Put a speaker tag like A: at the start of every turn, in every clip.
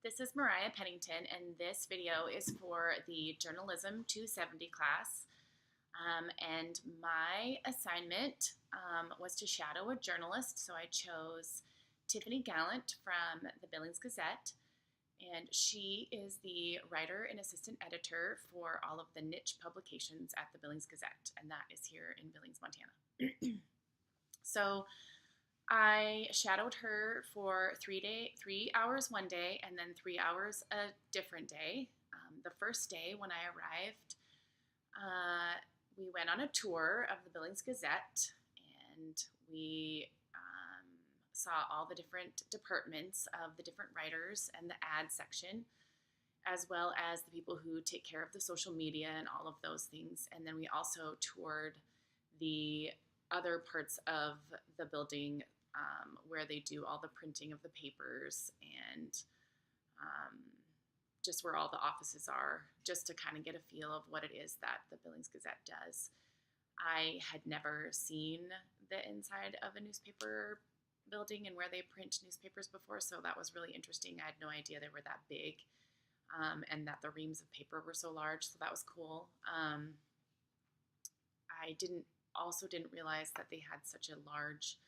A: This is Mariah Pennington, and this video is for the Journalism 270 class. And my assignment was to shadow a journalist, so I chose Tiffany Gallant from the Billings Gazette, and she is the writer and assistant editor for all of the niche publications at the Billings Gazette, and that is here in Billings, Montana. So I shadowed her for 3 hours one day and then 3 hours a different day. The first day when I arrived, we went on a tour of the Billings Gazette, and we saw all the different departments of the different writers and the ad section, as well as the people who take care of the social media and all of those things. And then we also toured the other parts of the building where they do all the printing of the papers and just where all the offices are, just to kind of get a feel of what it is that the Billings Gazette does. I had never seen the inside of a newspaper building and where they print newspapers before, so that was really interesting. I had no idea they were that big, and that the reams of paper were so large, so that was cool. I didn't realize that they had such a large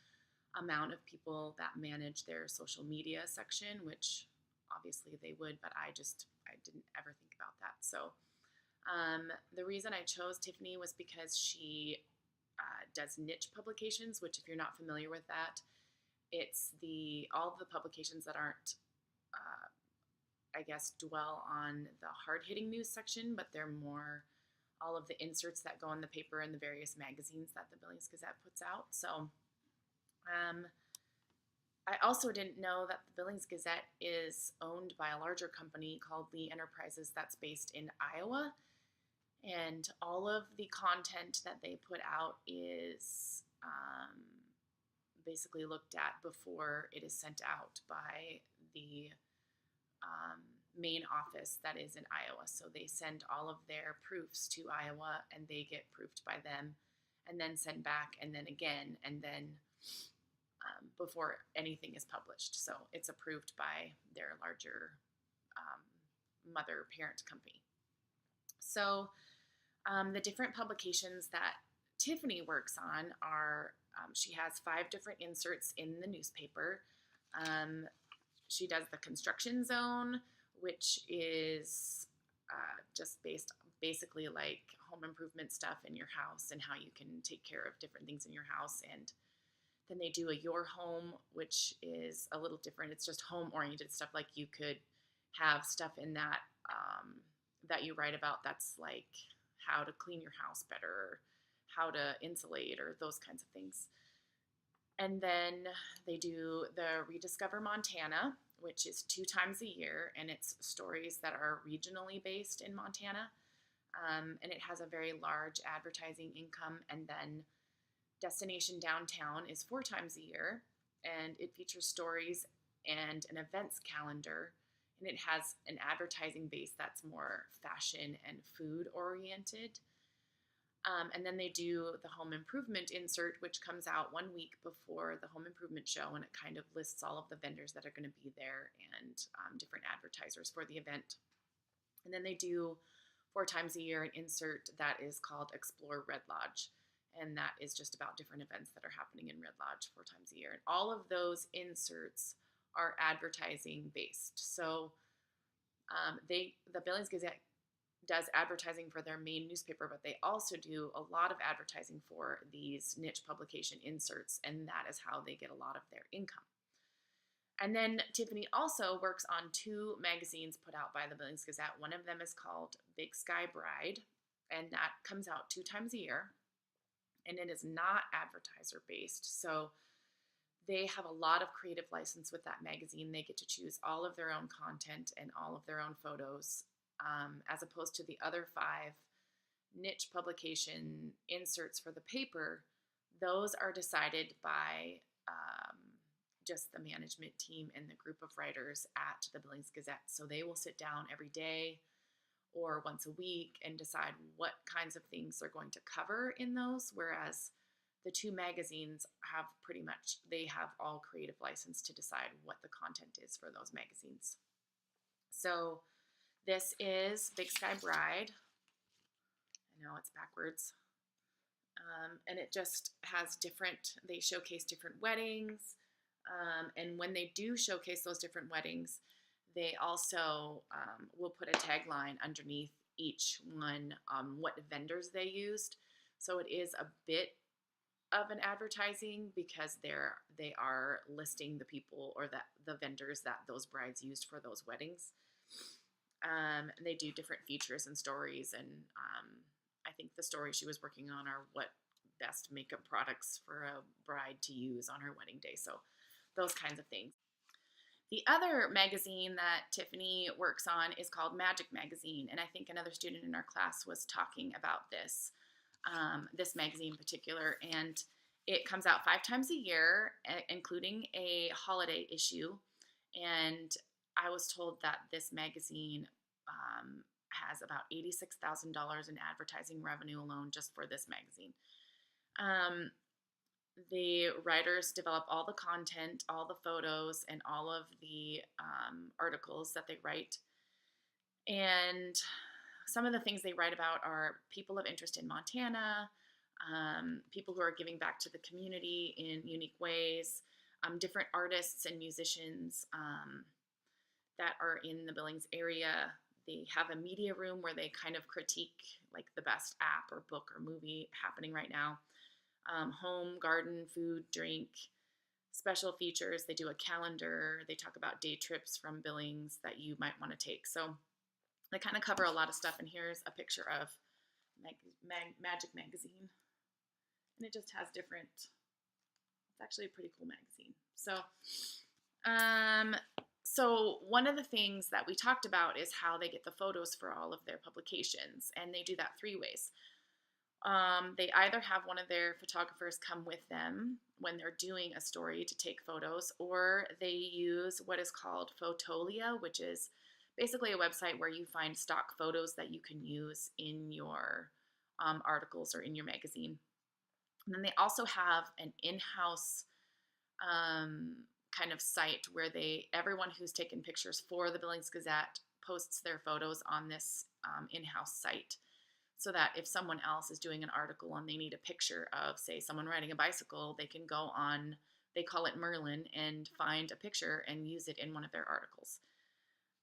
A: amount of people that manage their social media section, which obviously they would, but I didn't ever think about that. So the reason I chose Tiffany was because she does niche publications, which if you're not familiar with that, it's all the publications that aren't, I guess, dwell on the hard-hitting news section, but they're more all of the inserts that go in the paper and the various magazines that the Billings Gazette puts out. So I also didn't know that the Billings Gazette is owned by a larger company called Lee Enterprises that's based in Iowa. And all of the content that they put out is basically looked at before it is sent out by the main office that is in Iowa. So they send all of their proofs to Iowa, and they get proofed by them, and then send back, and then again, and then before anything is published. So it's approved by their larger mother parent company. So the different publications that Tiffany works on are, she has 5 different inserts in the newspaper. She does the construction zone, which is just basically like home improvement stuff in your house and how you can take care of different things in your house. And then they do a Your Home, which is a little different. It's just home-oriented stuff. Like you could have stuff in that that you write about that's like how to clean your house better, or how to insulate, or those kinds of things. And then they do the Rediscover Montana, which is 2 times a year, and it's stories that are regionally based in Montana. And it has a very large advertising income. And then Destination Downtown is 4 times a year, and it features stories and an events calendar, and it has an advertising base that's more fashion and food oriented. And then they do the home improvement insert, which comes out 1 week before the home improvement show, and it kind of lists all of the vendors that are going to be there and different advertisers for the event. And then they do 4 times a year an insert that is called Explore Red Lodge, and that is just about different events that are happening in Red Lodge 4 times a year. And all of those inserts are advertising based. So the Billings Gazette does advertising for their main newspaper, but they also do a lot of advertising for these niche publication inserts, and that is how they get a lot of their income. And then Tiffany also works on 2 magazines put out by the Billings Gazette. One of them is called Big Sky Bride, and that comes out 2 times a year, and it is not advertiser based. So they have a lot of creative license with that magazine. They get to choose all of their own content and all of their own photos, as opposed to the other 5 niche publication inserts for the paper. Those are decided by just the management team and the group of writers at the Billings Gazette. So they will sit down every day or once a week and decide what kinds of things they're going to cover in those, whereas the 2 magazines they have all creative license to decide what the content is for those magazines. So this is Big Sky Bride. I know it's backwards. And it just has they showcase different weddings. And when they do showcase those different weddings, they also will put a tagline underneath each one, what vendors they used. So it is a bit of an advertising because they are listing the people or the vendors that those brides used for those weddings. And they do different features and stories, and I think the stories she was working on are what best makeup products for a bride to use on her wedding day. So those kinds of things. The other magazine that Tiffany works on is called Magic Magazine, and I think another student in our class was talking about this magazine in particular, and it comes out 5 times a year, including a holiday issue, and I was told that this magazine has about $86,000 in advertising revenue alone just for this magazine. The writers develop all the content, all the photos, and all of the articles that they write. And some of the things they write about are people of interest in Montana, people who are giving back to the community in unique ways, different artists and musicians that are in the Billings area. They have a media room where they kind of critique like the best app or book or movie happening right now. Home, garden, food, drink, special features. They do a calendar. They talk about day trips from Billings that you might want to take. So they kind of cover a lot of stuff. And here's a picture of Magic Magazine. And it just has it's actually a pretty cool magazine. So one of the things that we talked about is how they get the photos for all of their publications. And they do that 3 ways. They either have one of their photographers come with them when they're doing a story to take photos, or they use what is called Fotolia, which is basically a website where you find stock photos that you can use in your articles or in your magazine. And then they also have an in-house kind of site where everyone who's taken pictures for the Billings Gazette posts their photos on this in-house site. So that if someone else is doing an article and they need a picture of, say, someone riding a bicycle, they can go on, they call it Merlin, and find a picture and use it in one of their articles.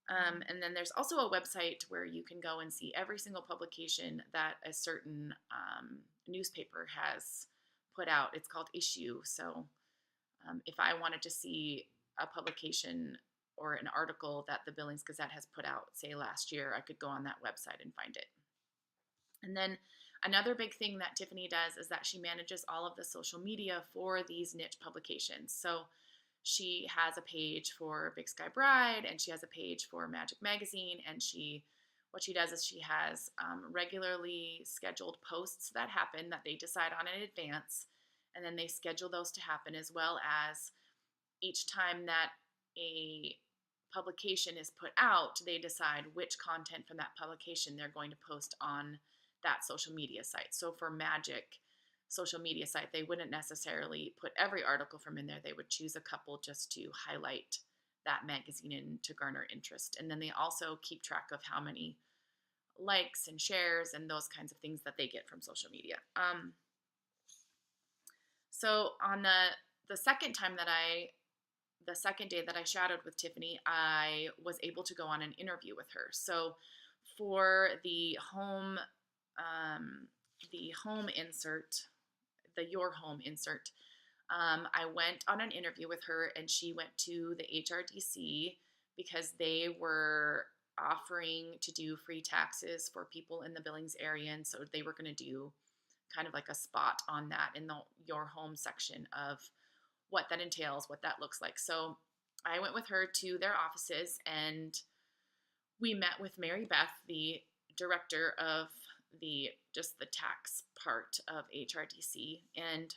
A: And then there's also a website where you can go and see every single publication that a certain newspaper has put out. It's called Issue. So if I wanted to see a publication or an article that the Billings Gazette has put out, say last year, I could go on that website and find it. And then another big thing that Tiffany does is that she manages all of the social media for these niche publications. So she has a page for Big Sky Bride, and she has a page for Magic Magazine, and what she does is she has regularly scheduled posts that happen that they decide on in advance, and then they schedule those to happen, as well as each time that a publication is put out, they decide which content from that publication they're going to post on that social media site. So for Magic social media site, they wouldn't necessarily put every article from in there. They would choose a couple just to highlight that magazine and to garner interest. And then they also keep track of how many likes and shares and those kinds of things that they get from social media. So on the second day that I shadowed with Tiffany, I was able to go on an interview with her. So for the home insert, the Your Home insert, I went on an interview with her, and she went to the HRDC because they were offering to do free taxes for people in the Billings area, and so they were going to do kind of like a spot on that in the Your Home section of what that entails, what that looks like. So I went with her to their offices, and we met with Mary Beth, the director of the tax part of HRDC, and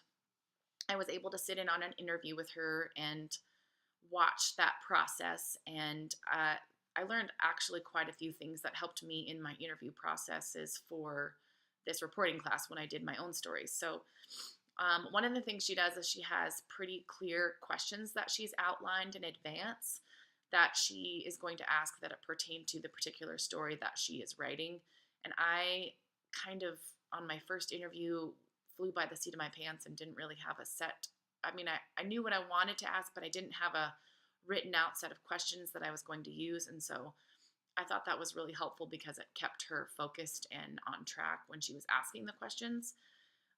A: I was able to sit in on an interview with her and watch that process, and I learned actually quite a few things that helped me in my interview processes for this reporting class when I did my own stories. So one of the things she does is she has pretty clear questions that she's outlined in advance that she is going to ask that it pertain to the particular story that she is writing. And I kind of, on my first interview, flew by the seat of my pants and didn't really have a set. I mean, I knew what I wanted to ask, but I didn't have a written out set of questions that I was going to use. And so I thought that was really helpful because it kept her focused and on track when she was asking the questions.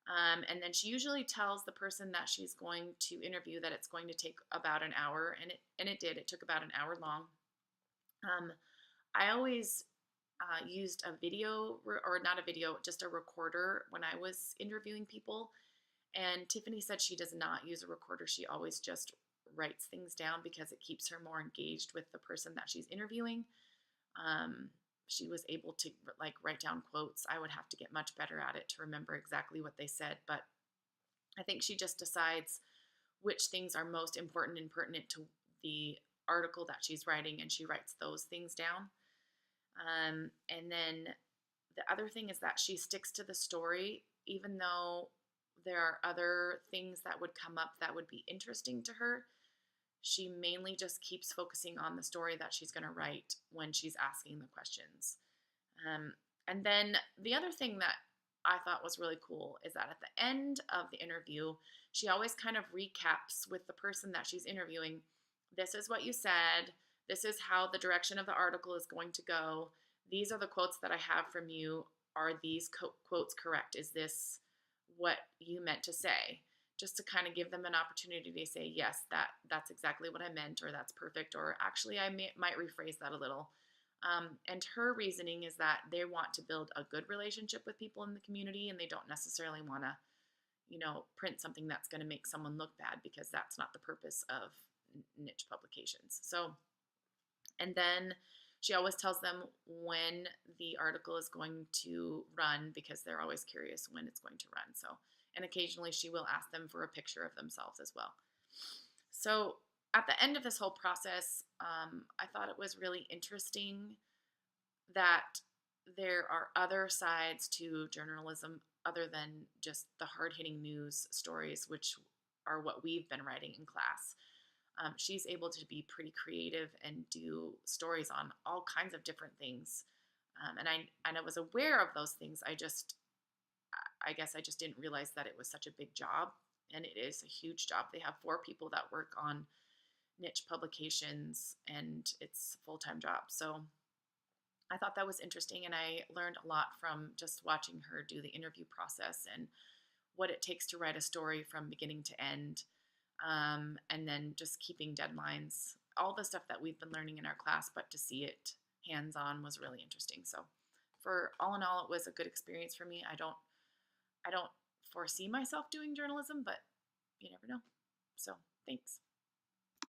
A: And then she usually tells the person that she's going to interview that it's going to take about an hour, and it did. It took about an hour long. I always used a video, or not a video, just a recorder when I was interviewing people. And Tiffany said she does not use a recorder. She always just writes things down because it keeps her more engaged with the person that she's interviewing. Um, she was able to like write down quotes. I would have to get much better at it to remember exactly what they said, but I think she just decides which things are most important and pertinent to the article that she's writing, and she writes those things down. And then the other thing is that she sticks to the story, even though there are other things that would come up that would be interesting to her. She mainly just keeps focusing on the story that she's going to write when she's asking the questions. And then the other thing that I thought was really cool is that at the end of the interview, she always kind of recaps with the person that she's interviewing. This is what you said. This is how the direction of the article is going to go. These are the quotes that I have from you. Are these quotes correct? Is this what you meant to say? Just to kind of give them an opportunity to say, yes, that's exactly what I meant, or that's perfect, or actually I might rephrase that a little. And her reasoning is that they want to build a good relationship with people in the community, and they don't necessarily want to, print something that's going to make someone look bad, because that's not the purpose of niche publications. So, and then she always tells them when the article is going to run, because they're always curious when it's going to run. So, and occasionally she will ask them for a picture of themselves as well. So at the end of this whole process, I thought it was really interesting that there are other sides to journalism other than just the hard-hitting news stories, which are what we've been writing in class. She's able to be pretty creative and do stories on all kinds of different things. And I was aware of those things. I guess I just didn't realize that it was such a big job, and it is a huge job. They have 4 people that work on niche publications, and it's a full-time job. So I thought that was interesting, and I learned a lot from just watching her do the interview process and what it takes to write a story from beginning to end, and then just keeping deadlines, all the stuff that we've been learning in our class, but to see it hands-on was really interesting. So for all in all, it was a good experience for me. I don't foresee myself doing journalism, but you never know. So thanks.